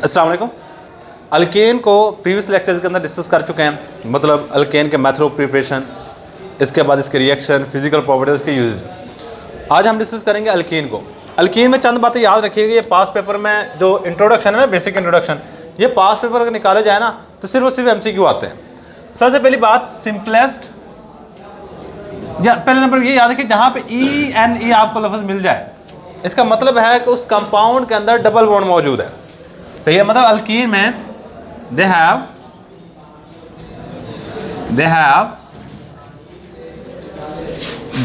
अस्सलाम वालेकुम। अल्केन को प्रीवियस लेक्चर्स के अंदर डिस्कस कर चुके हैं, मतलब अल्केन के मेथड ऑफ प्रिपरेशन, इसके बाद इसके रिएक्शन, फिजिकल प्रॉपर्टीज, इसके यूज। आज हम डिस्कस करेंगे अल्केन को। अल्केन में चंद बातें याद रखिएगा। ये पास पेपर में जो इंट्रोडक्शन है ना, बेसिक इंट्रोडक्शन, ये पास पेपर अगर निकाले जाए ना तो सिर्फ और सिर्फ MCQ आते हैं। सबसे पहली बात, सिंपलेस्ट, या पहले नंबर ये याद है कि जहाँ पे ENE आपको लफ्ज़ मिल जाए, इसका मतलब है कि उस कंपाउंड के अंदर डबल बॉन्ड मौजूद है। सही है, मतलब अल्कीन में दे हैव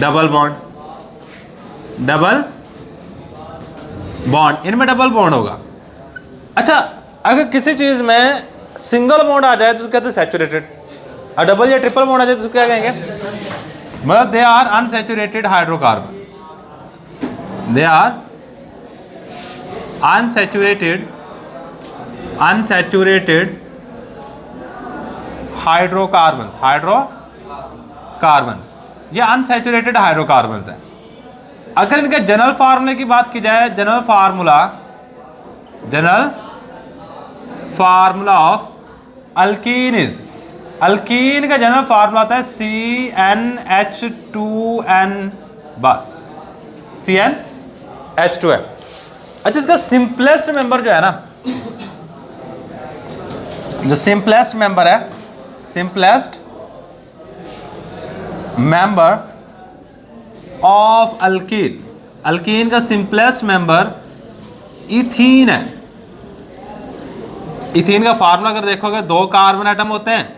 डबल बॉन्ड, इनमें डबल बॉन्ड होगा। अच्छा, अगर किसी चीज़ में सिंगल बॉन्ड आ जाए तो कहते हैं सैचुरेटेड, और डबल या ट्रिपल बॉन्ड आ जाए तो क्या कहेंगे? मतलब they are unsaturated hydrocarbon, they are unsaturated hydrocarbons, ये अनसैचुरेटेड हाइड्रोकार्बन्स हैं। अगर इनके जनरल फार्मूले की बात की जाए, जनरल फार्मूला ऑफ अल्कीन का जनरल फार्मूला आता है CnH2n, बस CnH2n। अच्छा, इसका सिंपलेस्ट मेंबर जो है ना, जो सिंपलेस्ट मेंबर ऑफ अल्कीन का सिंपलेस्ट मेंबर इथीन है। इथीन का फार्मूला अगर देखोगे, 2 कार्बन एटम होते हैं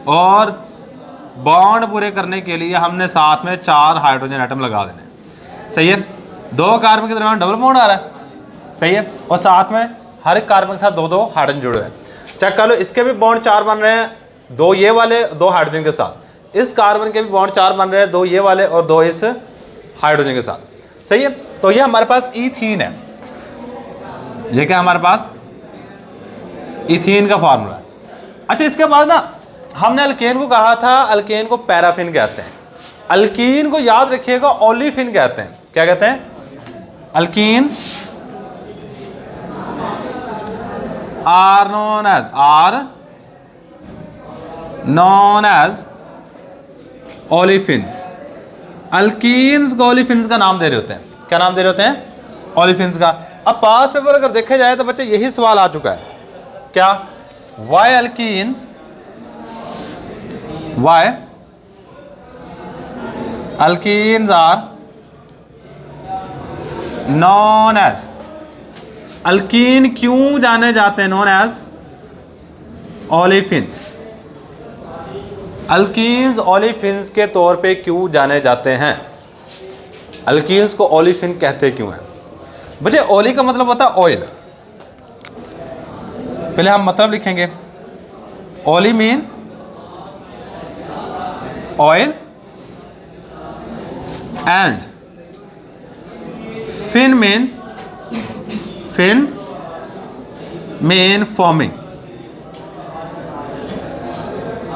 और बॉन्ड पूरे करने के लिए हमने साथ में 4 हाइड्रोजन एटम लगा देने हैं। सही है, 2 कार्बन के दरमियान डबल बॉन्ड आ रहा है। सही है, और साथ में हर एक कार्बन के साथ 2 हाइड्रोजन जुड़े हैं। चेक कर लो, इसके भी बॉन्ड 4 बन रहे हैं, 2 ये वाले, 2 हाइड्रोजन के साथ। इस कार्बन के भी बॉन्ड 4 बन रहे हैं, 2 ये वाले और 2 इस हाइड्रोजन के साथ। सही है, तो ये हमारे पास इथीन है। ये क्या हमारे पास इथीन का फार्मूला है। अच्छा, इसके बाद ना हमने अल्केन को कहा था, अल्केन को पैराफिन कहते हैं। अल्कीन को याद रखिएगा ओलिफिन कहते हैं। क्या कहते हैं? Alkenes are known as olefins। Alkenes को ओलिफिन्स का नाम दे रहे होते हैं। क्या नाम दे रहे होते हैं? ओलिफिन्स का। अब पास पेपर अगर देखे जाए तो बच्चे यही सवाल आ चुका है, क्या? why alkenes are known as, alkyne क्यों जाने जाते हैं known as olefins? Alkenes olefins के तौर पे क्यों जाने जाते हैं? अल्कीन्स को ओलिफिन कहते क्यों हैं? बच्चे, ओली का मतलब होता है ऑयल। पहले हम मतलब लिखेंगे। Oli mean oil and fin mean forming.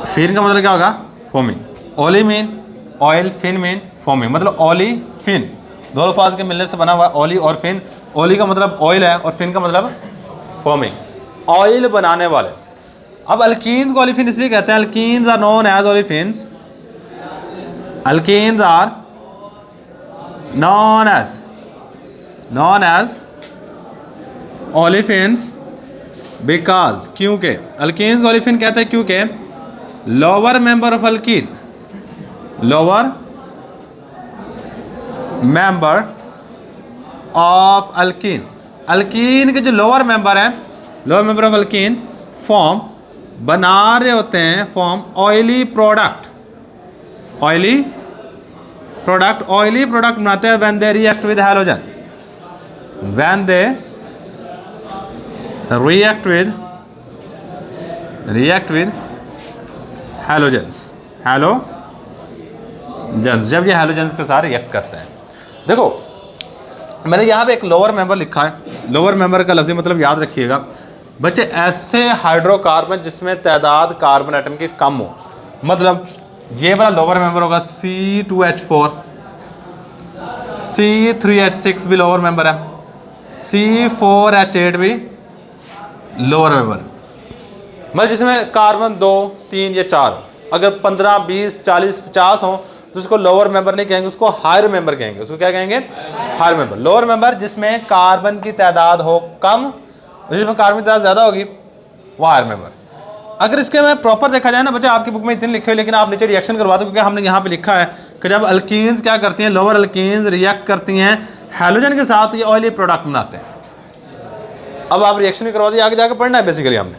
Fin का मतलब क्या होगा? Forming. Oli mean oil, fin mean forming. मतलब ओली फिन दोनों अल्फाज के मिलने से बना हुआ ओली और फिन। ओली का मतलब ऑयल है और फिन का मतलब फॉर्मिंग, ऑयल बनाने वाले। अब अल्कीन्स को ओलिफिन इसलिए कहते हैं, alkenes are known as olefins. Alkenes are known as olefins because, क्योंकि अल्कीन्स को ओलिफिन कहते हैं क्योंकि lower member of alkene, lower member of alkene, alkene के जो लोअर मेंबर हैं, lower member of alkene form बना रहे होते हैं, फॉर्म ऑयली प्रोडक्ट बनाते हैं when they react with halogen, when they react with halogens, जब ये हैलोजेंस के साथ रिएक्ट करते हैं। देखो, मैंने यहाँ पे एक लोअर मेंबर लिखा है। लोअर मेंबर का लफ्ज़ी मतलब याद रखिएगा बच्चे, ऐसे हाइड्रोकार्बन जिसमें तादाद कार्बन एटम की कम हो। मतलब ये वाला लोअर मेंबर होगा C2H4, C3H6 भी लोअर मेंबर है, C4H8 भी लोअर मेंबर, मतलब जिसमें कार्बन 2, 3 या 4, अगर 15, 20, 40, 50 हो तो उसको लोअर मेंबर नहीं कहेंगे, उसको हायर मेंबर कहेंगे। उसको क्या कहेंगे? Higher member. लोअर मेंबर जिसमें कार्बन की तादाद हो कम, जिसमें कार्बन की तादाद ज़्यादा होगी वो हायर मेंबर। अगर इसके में प्रॉपर देखा जाए ना बच्चे, आपकी बुक में इतने लिखे हुए, लेकिन आप नीचे रिएक्शन करवा दो, क्योंकि हमने यहाँ पे लिखा है कि जब अल्कीन्स क्या करती हैं, लोअर अल्कीन्स रिएक्ट करती हैं हैलोजन के साथ, ये ऑयली प्रोडक्ट बनाते हैं। अब आप रिएक्शन भी करवा दिए, आगे जाकर पढ़ना है बेसिकली, हमने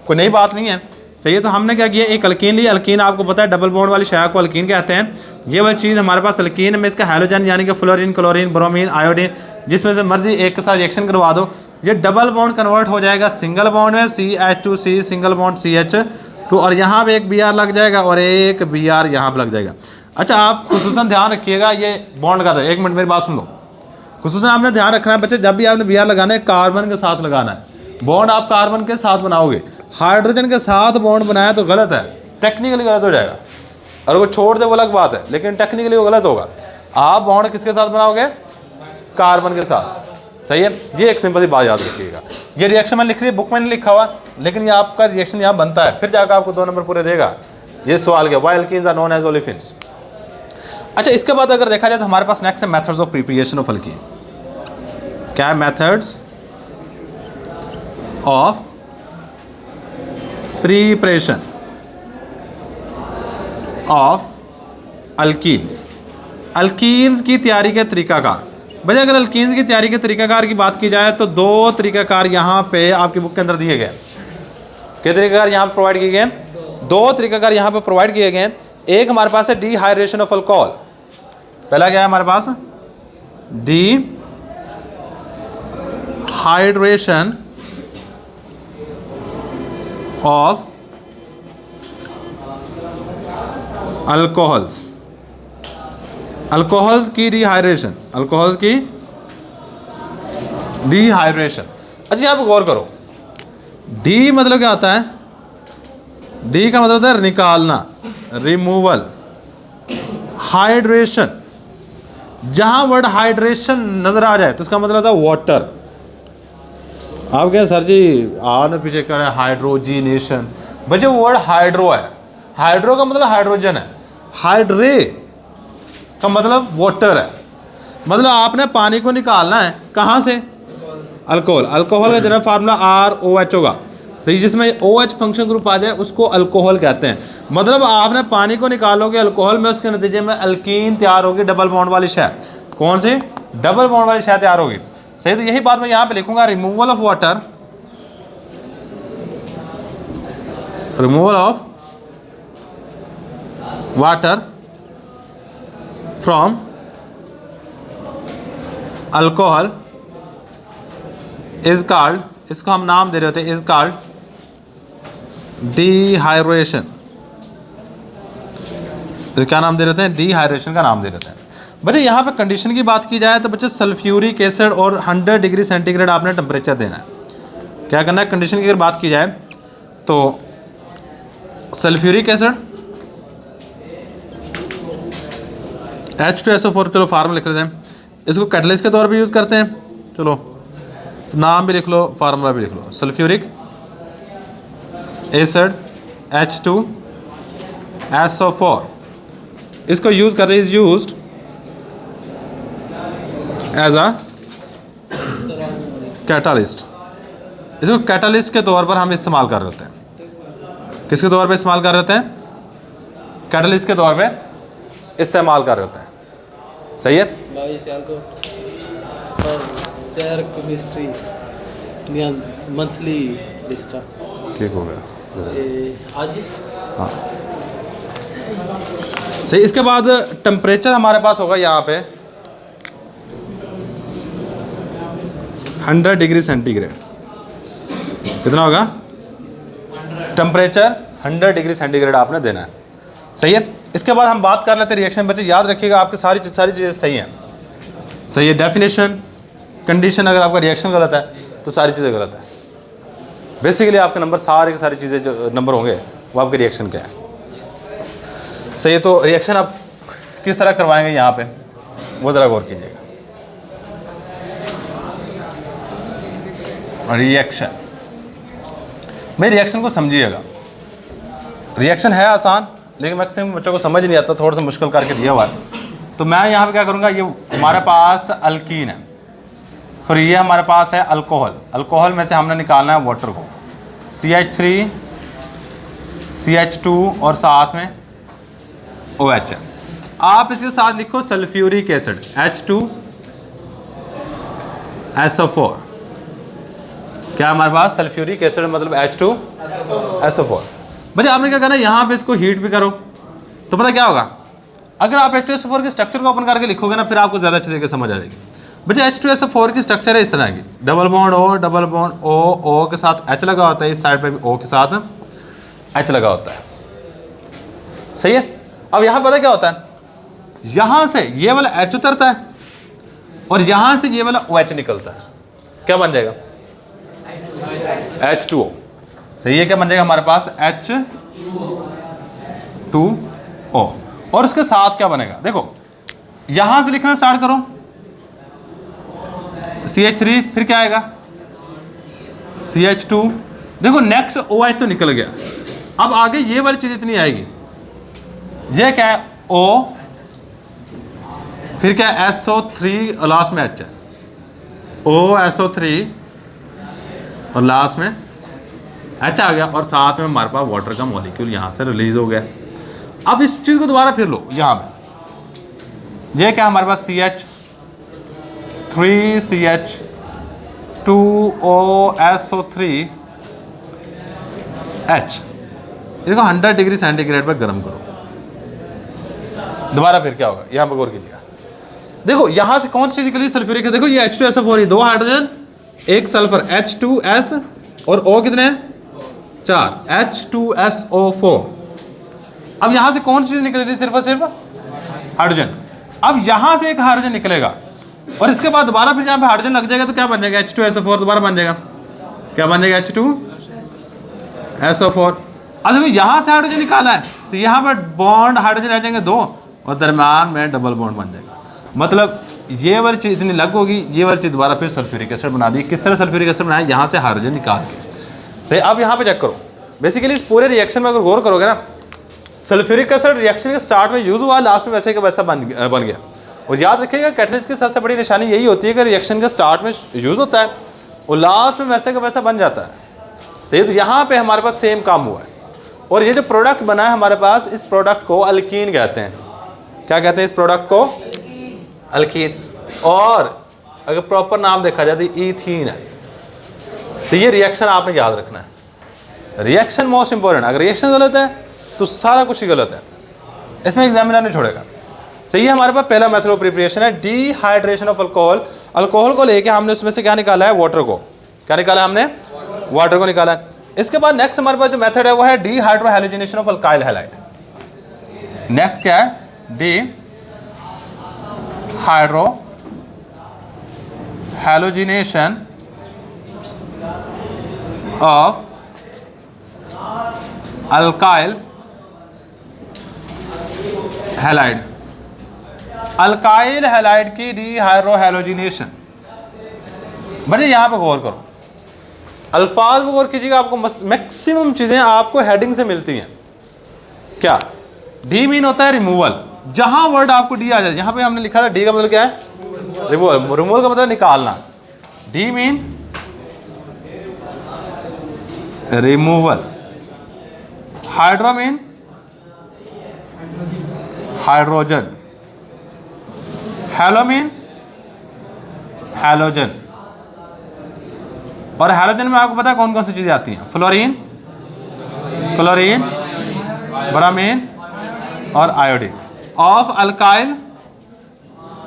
कोई नई बात नहीं है। सही है, तो हमने क्या किया, एक अल्कीन ली। अल्कीन आपको पता है डबल बॉन्ड वाली शय को अल्कीन कहते हैं। ये वह चीज़ हमारे पास अल्कीन में, इसका हैलोजन यानी कि फ्लोरीन, क्लोरीन, ब्रोमीन, आयोडीन, जिसमें से मर्जी एक के साथ रिएक्शन करवा दो, ये डबल बॉन्ड कन्वर्ट हो जाएगा सिंगल बॉन्ड में, CH2C सिंगल बॉन्ड CH2, और यहाँ पे एक Br लग जाएगा और एक Br यहाँ पे लग जाएगा। अच्छा, आप खुसूसन ध्यान रखिएगा, ये बॉन्ड का था, एक मिनट मेरी बात सुन लो। खुसूसन आपने ध्यान रखना है बच्चे, जब भी आपने Br लगाना है कार्बन के साथ लगाना है। बॉन्ड आप कार्बन के साथ बनाओगे, हाइड्रोजन के साथ बॉन्ड बनाया तो गलत है, टेक्निकली गलत हो जाएगा। और वो छोड़ दे वो अलग बात है, लेकिन टेक्निकली वो गलत होगा। आप बॉन्ड किसके साथ बनाओगे? कार्बन के साथ। सही है, ये एक सिंपल सी बात याद रखिएगा। ये रिएक्शन मैंने लिख दी, बुक में नहीं लिखा हुआ, लेकिन ये आपका रिएक्शन यहाँ बनता है, फिर जाकर आपको 2 नंबर पूरे देगा। ये सवाल क्या, why alkenes are known as olefins. अच्छा, इसके बाद अगर देखा जाए तो हमारे पास नेक्स्ट है methods of preparation of alkene. क्या है? Methods of preparation of alkenes. Alkenes की तैयारी के तरीकाकार। भाई अगर अल्कीन्स की तैयारी के तरीकाकार की बात की जाए तो 2 तरीकाकार यहाँ पे आपकी बुक के अंदर दिए गए। कितने तरीकाकार यहाँ पे प्रोवाइड किए गए? 2 तरीकाकार यहाँ पे प्रोवाइड किए गए। एक हमारे पास है डिहाइड्रेशन ऑफ अल्कोहल। पहला क्या है हमारे पास? Dehydration of alcohols. अल्कोहल्स की डिहाइड्रेशन, अल्कोहल्स की डिहाइड्रेशन। अच्छा, यहाँ पे गौर करो, डी मतलब क्या आता है? डी का मतलब होता है निकालना, रिमूवल। हाइड्रेशन, जहां वर्ड हाइड्रेशन नजर आ जाए तो उसका मतलब होता है वाटर। आप कहें सर जी आने पीछे कर हाइड्रोजिनेशन, बच्चे वर्ड हाइड्रो है। हाइड्रो का मतलब हाइड्रोजन है, हाइड्रे का मतलब वाटर है। मतलब आपने पानी को निकालना है कहाँ से? अल्कोहल। अल्कोहल का जनरल फार्मूला ROH होगा। सही, जिसमें OH फंक्शन ग्रुप आ जाए उसको अल्कोहल कहते हैं। मतलब आपने पानी को निकालोगे अल्कोहल में, उसके नतीजे में अल्कीन तैयार होगी, डबल बॉन्ड वाली शय। कौन सी? डबल बॉन्ड वाली शय तैयार होगी। सही, तो यही बात मैं यहाँ पे लिखूंगा, removal of water, removal of water from alcohol is called, इसको हम नाम दे रहे होते हैं, इज कॉल्ड डिहाइड्रेशन। तो क्या नाम दे रहे हैं? डिहाइड्रेशन का नाम दे रहे हैं। बच्चे यहाँ पे कंडीशन की बात की जाए तो बच्चे सल्फ्यूरिक एसिड और 100 डिग्री सेंटीग्रेड आपने टेम्परेचर देना है। क्या करना है? कंडीशन की अगर बात की जाए तो सल्फ्यूरिक एसिड H2SO4, चलो फार्मूला लिख लेते हैं। इसको कैटलिस्ट के तौर पे यूज़ करते हैं, चलो नाम भी लिख लो, फार्मूला भी लिख लो। सल्फ्यूरिक एसिड H2SO4, इसको यूज़ कर रहे, is used as a catalyst. इसको कैटालिस्ट के तौर पर हम इस्तेमाल कर रहे होते हैं। किसके तौर पे इस्तेमाल कर रहे होते हैं? कैटालिस्ट के तौर पे इस्तेमाल कर रहे होते हैं। सही है, मंथली लिस्ट ठीक हो गया आज। हाँ सही। इसके बाद टेम्परेचर हमारे पास होगा यहाँ पे 100 डिग्री सेंटीग्रेड। कितना होगा? टेम्परेचर 100 डिग्री सेंटीग्रेड आपने देना है। सही है। इसके बाद हम बात कर लेते हैं रिएक्शन। बच्चे याद रखिएगा, आपकी सारी चीज़ें सही हैं। सही है। डेफिनेशन, कंडीशन, अगर आपका रिएक्शन गलत है तो सारी चीज़ें गलत है। बेसिकली आपके नंबर सारी की सारी चीज़ें जो नंबर होंगे वो आपके रिएक्शन के हैं। सही है। तो रिएक्शन आप किस तरह करवाएंगे यहाँ पे, वो ज़रा गौर कीजिएगा। रिएक्शन भाई रिएक्शन को समझिएगा, रिएक्शन है आसान लेकिन मैक्सिमम बच्चों को समझ नहीं आता, थोड़ा सा मुश्किल करके दिया हुआ है। तो मैं यहाँ पे क्या करूँगा, ये हमारे पास अल्कीन है, सॉरी ये हमारे पास है अल्कोहल, अल्कोहल में से हमने निकालना है वाटर को, CH3 CH2 और साथ में OH है। आप इसके साथ लिखो सल्फ्यूरिक एसिड H2SO4। क्या हमारे पास सल्फ्यूरिक एसिड मतलब H2SO4। भाई आपने क्या करना है, यहाँ पे इसको हीट भी करो तो पता क्या होगा, अगर आप H2SO4 के स्ट्रक्चर को ओपन करके लिखोगे ना फिर आपको ज़्यादा अच्छे तरीके से समझ आ जाएगी। भाई H2SO4 की स्ट्रक्चर है इस तरह की, डबल बॉन्ड O के साथ H लगा होता है, इस साइड पे भी O के साथ H लगा होता है, सही है। अब यहाँ पता क्या होता है, यहाँ से ये वाला H उतरता है और यहाँ से ये वाला OH निकलता है, क्या बन जाएगा H2O, सही है। क्या बन जाएगा हमारे पास H2O और उसके साथ क्या बनेगा, देखो यहाँ से लिखना स्टार्ट करो CH3, फिर क्या आएगा CH2, देखो नेक्स्ट OH तो निकल गया, अब आगे ये वाली चीज़ इतनी आएगी, ये क्या है O, फिर क्या है SO3 और लास्ट में H है, OSO3 और लास्ट में H आ गया और साथ में हमारे पास वाटर का मॉलिक्यूल यहाँ से रिलीज हो गया। अब इस चीज़ को दोबारा फिर लो, यहाँ पे ये क्या हमारे पास CH3CH2OSO3H, इसको 100 डिग्री सेंटीग्रेड पर गर्म करो। दोबारा फिर क्या होगा, यहाँ पर गौर कीजिएगा, देखो यहाँ से कौन सी चीज़ निकली, सल्फ्यूरिक है, देखो ये H2SO4 है, 2 हाइड्रोजन 1 सल्फर H2S और O कितने हैं 4 H2SO4। अब यहाँ से कौन सी चीज़ निकली थी, सिर्फ और सिर्फ हाइड्रोजन। अब यहाँ से एक हाइड्रोजन निकलेगा और इसके बाद दोबारा फिर यहाँ पे हाइड्रोजन लग जाएगा तो क्या बन जाएगा H2SO4 दोबारा बन जाएगा, क्या बन जाएगा H2SO4। अब देखो यहाँ से हाइड्रोजन निकाला है तो यहाँ पर बॉन्ड हाइड्रोजन रह जाएंगे 2 और दरम्यान में डबल बॉन्ड बन जाएगा, मतलब ये वाली चीज़ इतनी लग होगी, ये वाली चीज़ दोबारा फिर सल्फ्यूरिक एसिड बना दी। किस तरह सल्फ्यूरिक एसिड बनाया, यहाँ से हाइड्रोजन निकाल के, सही। अब यहाँ पे चेक करो, बेसिकली इस पूरे रिएक्शन में अगर गौर करोगे ना, सल्फ्यूरिक एसिड रिएक्शन के स्टार्ट में यूज़ हुआ, लास्ट में वैसे का वैसा बन गया। और याद रखिएगा कैटलिस्ट की सबसे बड़ी निशानी यही होती है कि रिएक्शन के स्टार्ट में यूज़ होता है और लास्ट में वैसे का वैसा बन जाता है, सही। तो यहाँ पे हमारे पास सेम काम हुआ है और ये जो प्रोडक्ट बना है हमारे पास, इस प्रोडक्ट को अल्कीन कहते हैं। क्या कहते हैं इस प्रोडक्ट को, अल्कीन। और अगर प्रॉपर नाम देखा जाए तो ईथीन है। तो ये रिएक्शन आपने याद रखना है, रिएक्शन मोस्ट इंपॉर्टेंट। अगर रिएक्शन गलत है तो सारा कुछ ही गलत है, इसमें एग्जामिनर नहीं छोड़ेगा, सही है। हमारे पास पहला मेथड ऑफ प्रिपरेशन है डिहाइड्रेशन ऑफ अल्कोहल। अल्कोहल को लेके हमने उसमें से क्या निकाला है, वाटर को। क्या निकाला है हमने, वाटर को निकाला है। इसके बाद नेक्स्ट हमारे पास जो मेथड है वो है dehydrohalogenation of alkyl halide. Next क्या है, dehydrohalogenation of alkyl halide. Alkyl halide की डिहाइड्रोहैलोजिनेशन। बड़े यहाँ पे गौर करो, अल्फाज में गौर कीजिएगा, आपको मैक्सिमम चीज़ें आपको हेडिंग से मिलती हैं। क्या, डी मीन होता है रिमूवल, जहाँ वर्ड आपको डी आ जाए, यहाँ पे हमने लिखा था डी का मतलब क्या है, रिमूवल। रिमूवल का मतलब निकालना। D mean removal, hydro mean hydrogen, hello mean halogen. और हैलोजन में आपको पता है कौन कौन सी चीज़ें आती हैं, फ्लोरीन, क्लोरीन, ब्रोमीन और आयोडीन। ऑफ अल्काइल,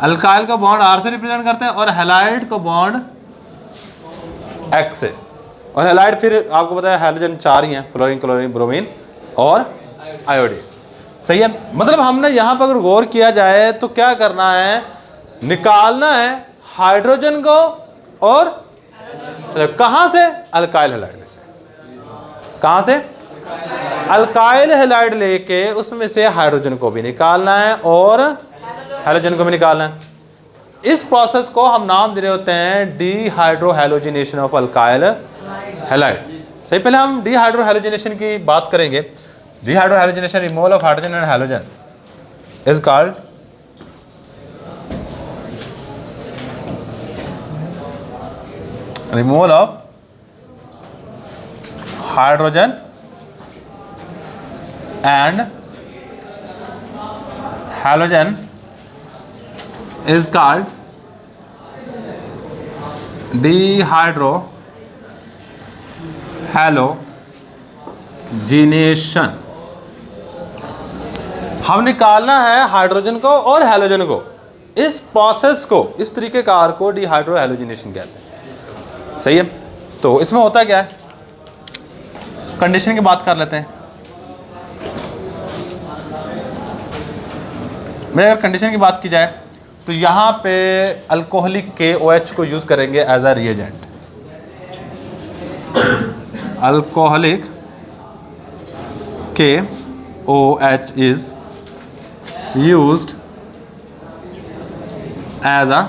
अल्काइल को बॉन्ड आर से रिप्रेजेंट करते हैं और हैलाइड को बॉन्ड एक्स से। और हैलाइड फिर आपको पता है हैलोजन 4 ही हैं, फ्लोरीन, क्लोरीन, ब्रोमीन और आयोडीन, सही है। मतलब हमने यहाँ पर अगर गौर किया जाए तो क्या करना है, निकालना है हाइड्रोजन को, और कहाँ से, अल्काइल हैलाइड में से। कहाँ से, अल्काइल हैलाइड लेके उसमें से हाइड्रोजन को भी निकालना है और हैलोजन को भी निकालना है। इस प्रोसेस को हम नाम दे रहे होते हैं डिहाइड्रोहैलोजिनेशन ऑफ अल्काइल हैलाइड। सही, पहले हम डिहाइड्रोहैलोजिनेशन की बात करेंगे। Dehydrohalogenation, removal of hydrogen and halogen is called removal of hydrogen and halogen is called dehydrohalogenation। हम निकालना है हाइड्रोजन को और हैलोजन को, इस प्रोसेस को, इस तरीकेकार को डिहाइड्रोहैलोजिनेशन कहते हैं। सही है, तो इसमें होता क्या है, कंडीशन की बात कर लेते हैं। मैं अगर कंडीशन की बात की जाए तो यहाँ पे अल्कोहलिक KOH को यूज़ करेंगे as a reagent. Alcoholic KOH is used as a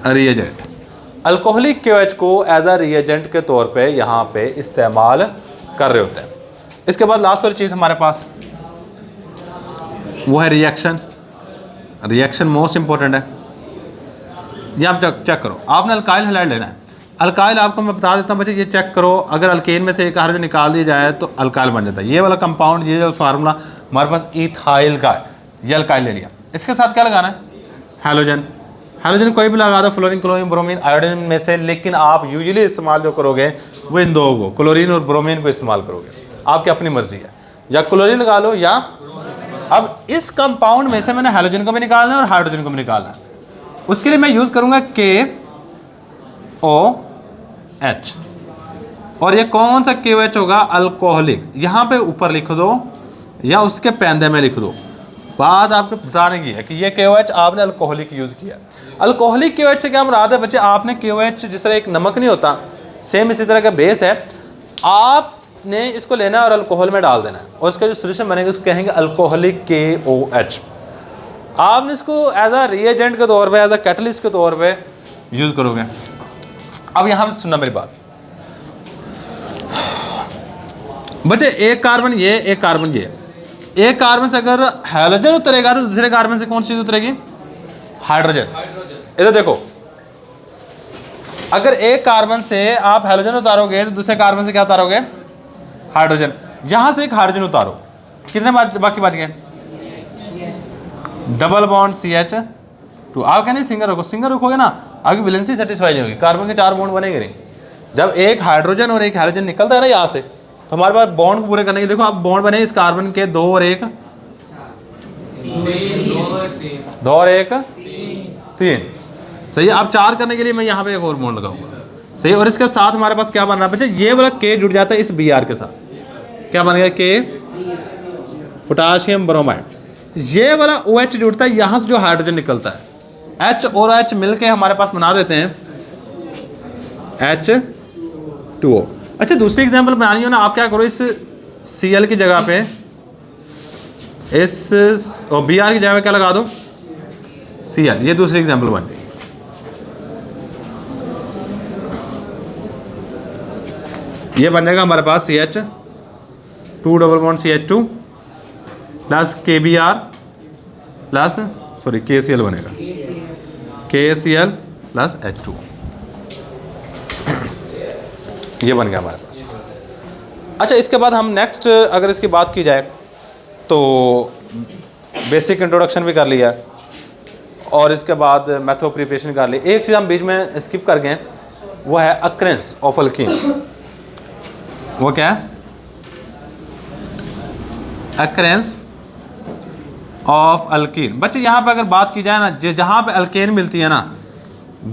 reagent. Alcoholic KOH को एज अ रिएजेंट के तौर पे यहाँ पे इस्तेमाल कर रहे होते हैं। इसके बाद लास्ट वाली चीज़ हमारे पास वो है रिएक्शन। रिएक्शन मोस्ट इंपॉर्टेंट है। ये आप चेक करो, आपने अल्काइल हैलाइड लेना है। अल्काइल आपको मैं बता देता हूँ बच्चे, ये चेक करो, अगर अल्केन में से एक हाइड्रोजन निकाल दिया जाए तो अल्काइल बन जाता है। ये वाला कंपाउंड, ये जो फार्मूला हमारे पास इथाइल का है, ये अल्काइल ले लिया। इसके साथ क्या लगाना है, हैलोजन। हैलोजन कोई भी लगा दो, फ्लोरीन, क्लोरीन, ब्रोमीन, आयोडीन में से, लेकिन आप यूजुअली इस्तेमाल जो करोगे वो इन दो को, क्लोरीन और ब्रोमीन को इस्तेमाल करोगे। आपकी अपनी मर्जी है, या क्लोरीन लगा लो या, अब इस कंपाउंड में से मैंने हैलोजन को भी निकालना है और हाइड्रोजन को भी निकालना है। उसके लिए मैं यूज़ करूँगा KOH, और ये कौन सा KOH होगा, अल्कोहलिक। यहाँ पे ऊपर लिख दो या उसके पैंदे में लिख दो। बात आपको बताने की है कि ये KOH आपने अल्कोहलिक यूज़ किया। अल्कोहलिक KOH से क्या मुराद है बच्चे, आपने KOH जिस तरह एक नमक नहीं होता, सेम इसी तरह का बेस है, आपने इसको लेना है और अल्कोहल में डाल देना है, और उसका जो सोल्यूशन बनेगा उसको कहेंगे अल्कोहलिक KOH। आपने इसको एज अ रिएजेंट के तौर पे, एज अ कैटलिस्ट के तौर पे यूज़ करोगे। अब यहाँ से सुनना मेरी बात बच्चे, एक कार्बन ये, एक कार्बन ये, एक कार्बन से अगर हैलोजन उतरेगा तो दूसरे कार्बन से कौन सी चीज़ उतरेगी, हाइड्रोजन। इधर देखो, अगर एक कार्बन से आप हैलोजन उतारोगे तो दूसरे कार्बन से क्या उतारोगे, हाइड्रोजन। यहाँ से एक हाइड्रोजन उतारो, कितने बाकी बच गए, डबल बॉन्ड CH2। आप कहने सिंगल रखो, सिंगल रखोगे ना आपकी वैलेंसी सेटिस्फाई नहीं होगी, कार्बन के 4 बॉन्ड बनेंगे नहीं। जब एक हाइड्रोजन और एक हाइड्रोजन निकलता है ना यहाँ से, तो हमारे पास बॉन्ड को पूरे करने के, देखो आप बॉन्ड बने इस कार्बन के 2 और 1, 2 और 1 3। सही है, आप 4 करने के लिए मैं यहाँ पे एक और बॉन्ड लगाऊंगा। सही, और इसके साथ हमारे पास क्या बन रहा है बच्चे, ये वाला K जुड़ जाता है इस Br के साथ, क्या बन गया, K पोटाशियम ब्रोमाइड। ये वाला OH जुड़ता है, यहाँ से जो हाइड्रोजन निकलता है, H और H मिलके हमारे पास बना देते हैं H2O। अच्छा, दूसरी एग्जांपल बनानी हो ना, आप क्या करो, इस Cl की जगह पे इस Br की जगह पे क्या लगा दो, Cl। ये दूसरी एग्जांपल बन जाएगी। ये बन जाएगा हमारे पास CH2 double bond CH2 plus KBr plus KCl बनेगा, KCl प्लस H2। ये बन गया हमारे पास। अच्छा, इसके बाद हम नेक्स्ट अगर इसकी बात की जाए तो बेसिक इंट्रोडक्शन भी कर लिया और इसके बाद मेथड ऑफ प्रिपरेशन कर ली। एक चीज़ हम बीच में स्किप कर गए, वो है अक्रेंस ऑफ अल्कीन। वो क्या है, अक्रेंस ऑफ अल्कीन। बच्चे यहाँ पे अगर बात की जाए ना, जहाँ पे अल्केन मिलती है ना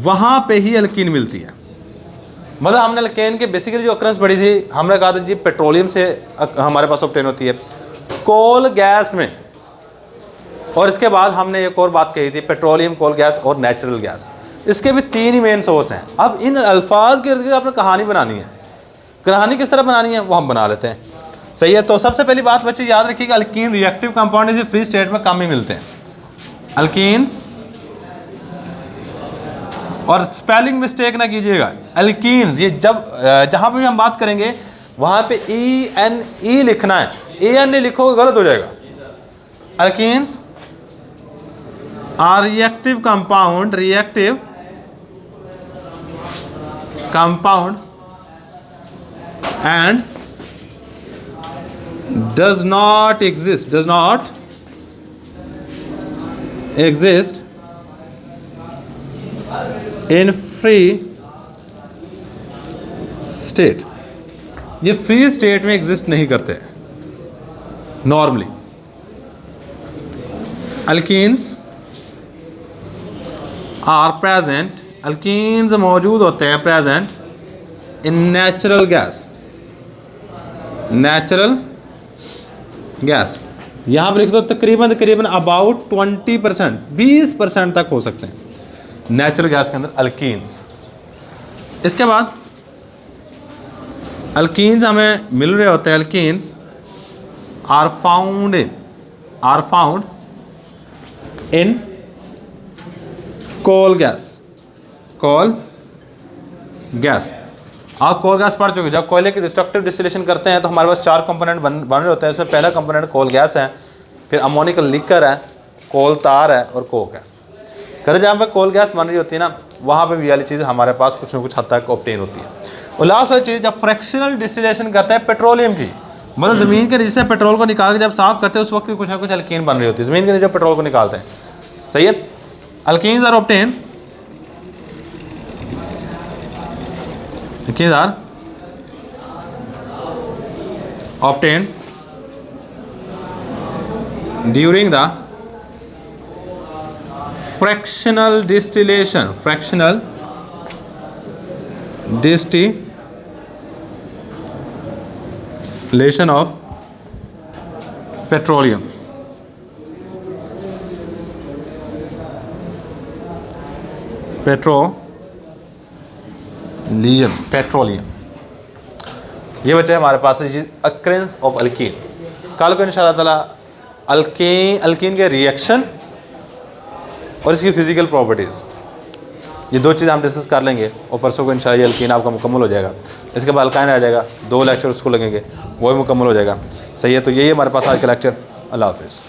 वहाँ पे ही अल्कीन मिलती है। मतलब हमने अल्केन के बेसिकली जो अक्रेंस पढ़ी थी, हमने कहा था जी पेट्रोलियम से हमारे पास ऑब्टेन होती है, कोल गैस में, और इसके बाद हमने एक और बात कही थी पेट्रोलियम, कोल गैस और नेचुरल गैस। इसके भी 3 ही मेन सोर्स हैं। अब इन अल्फाज के इर्द गिर्द आपने कहानी बनानी है, कहानी किस तरह बनानी है वो हम बना लेते हैं। सही है, तो सबसे पहली बात बच्चे याद रखिएगा, अल्कीन रिएक्टिव कंपाउंड इसे फ्री स्टेट में कम ही मिलते हैं। अल्कीन्स और स्पेलिंग मिस्टेक ना कीजिएगा। एल्कीन्स, ये जब जहाँ पे भी हम बात करेंगे वहाँ पे ENE लिखना है, AN नहीं लिखोगे गलत हो जाएगा। Alkenes are reactive compound, reactive compound and does not exist in free state। ये फ्री स्टेट में एग्जिस्ट नहीं करते normally. Alkenes are present, alkenes मौजूद होते हैं present in natural gas, natural gas. यहाँ पर लिख दो तकरीबन अबाउट 20%, 20% तक हो सकते हैं नेचुरल गैस के अंदर अल्कीन्स। इसके बाद अल्कीन्स हमें मिल रहे होते हैं, alkenes are found in coal gas, coal gas. आप कोल गैस पढ़ चुके। जब कोयले की डिस्ट्रक्टिव डिस्टिलेशन करते हैं तो हमारे पास 4 कंपोनेंट बन रहे होते हैं। इसमें पहला कंपोनेंट कोल गैस है, फिर अमोनिकल लिकर है, कोल तार है और कोक है। कहते जहाँ पे कोल गैस बन रही होती है ना, वहाँ पे भी वाली चीज़ हमारे पास कुछ ना कुछ हद तक ऑब्टेन होती है। और लास्ट वाली चीज़ जब फ्रैक्शनल डिस्टिलेशन करते हैं पेट्रोलियम की, मतलब ज़मीन के नीचे से पेट्रोल को निकाल के जब साफ करते हैं उस वक्त भी कुछ ना कुछ अल्कीन बन रही होती है। ज़मीन के नीचे पेट्रोल को निकालते हैं, सही है। Alkenes are obtain, alkenes are obtained during the fractional distillation of petroleum। Petroleum ये बच्चे हमारे पास है जी अक्रेंस ऑफ अल्कीन। कल को इंशाल्लाह ताला अल्कीन के रिएक्शन और इसकी फ़िज़िकल प्रॉपर्टीज़, ये 2 चीज़ हम डिस्कस कर लेंगे। और परसों को इंशाल्लाह ये अल्कीन आपका मुकम्मल हो जाएगा। इसके बाद अल्काइन आ जाएगा, 2 लेक्चर उसको लगेंगे, वो भी मुकम्मल हो जाएगा, सही है। तो यही हमारे पास आज का लेक्चर। अल्लाह हाफ़िज़।